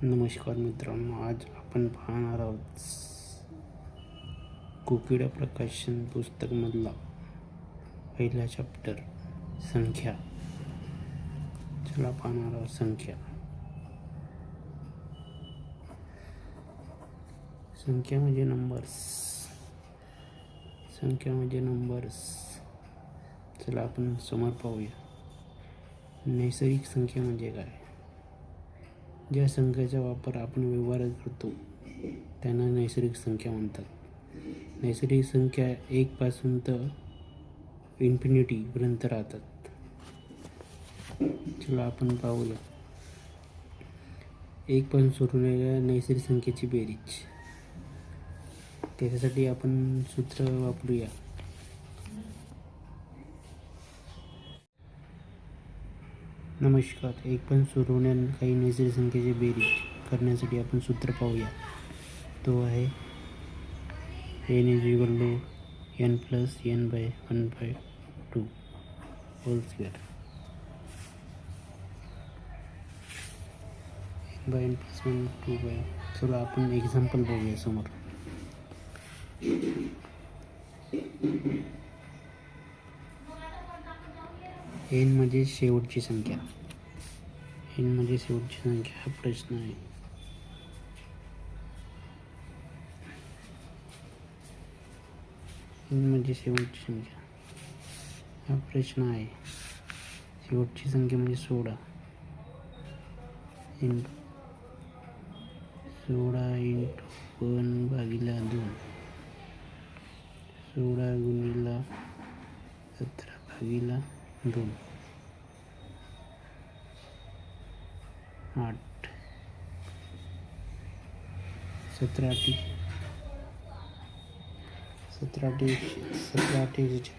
नमस्कार मित्रांनो, आज आपण पाहणार आहोत कोकिळा प्रकाशन पुस्तकमधला पहिला चॅप्टर संख्या. चला पाहणार आहोत संख्या. संख्या म्हणजे नंबर्स. चला आपण समोर पाहूया. नैसर्गिक संख्या म्हणजे काय? ज्या संख्येचा वापर आपण व्यवहारात करतो त्यांना नैसर्गिक संख्या म्हणतात. नैसर्गिक संख्या 1 पासून तर इन्फिनिटी पर्यंत राहतात. चला आपण पाहूया. 1 पासून सुरू होणाऱ्या नैसर्गिक संख्येची बेरीज. त्याच्यासाठी आपण सूत्र वापरूया. नमस्कार. 1 पासून सुरू होणाऱ्या काही नैसर्गिक संख्येची बेरीज करण्यासाठी आपण सूत्र पाहूया. तो आहे n + n/1/2 hole square. n + 1 2. चला आपण एक्झाम्पल बघूया समोर. n म्हणजे शेवटची संख्या. हा प्रश्न आहे. शेवटची संख्या म्हणजे 16. 16 × 1/2. 16 × 17/2. 8. 17/8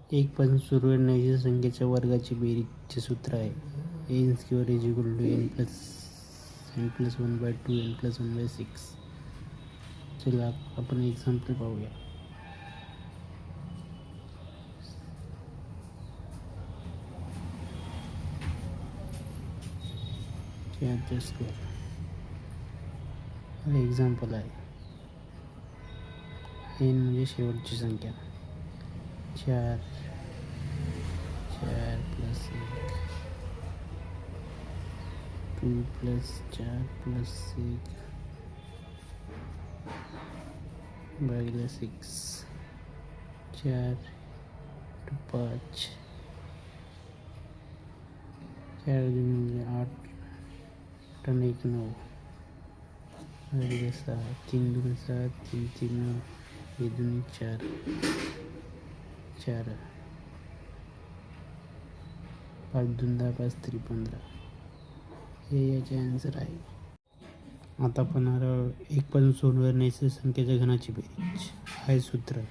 = 1 पासून सुरू होणाऱ्या संख्येच्या वर्गाची बेरीजचे सूत्र आहे n² n + 1/2 n + 1/6. चला आपण एक्झाम्पल पाहूया. एक्झाम्पल आहे. n म्हणजे शेवटची संख्या. 4 + 1 2 + 4 + 1 / 6. 4 × 5 4 × 8 = 9 / 6. 3 × 7 3 × 9 2 4 4. 5 × 2 = 10 5 × 3 = 15. हे याचे आन्सर आहे. आता आपण 1 पासून सुरू होणाऱ्या नैसर्गिक संख्येच्या घनाची बेरीज. आहे सूत्र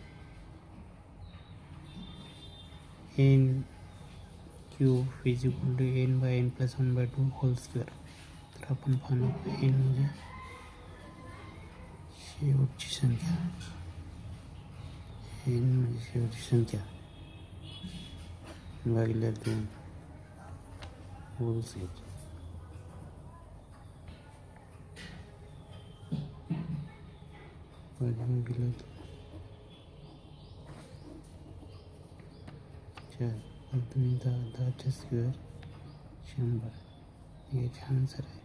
n³ n/n + 1/2 होल स्क्वेअर. तर आपण पाहणार n म्हणजे शेवटची संख्या भागिले 2 होल स्क्वेअर. भागिले 4 2 10 10 चा स्क्वेअर 100. याचे आन्सर आहे.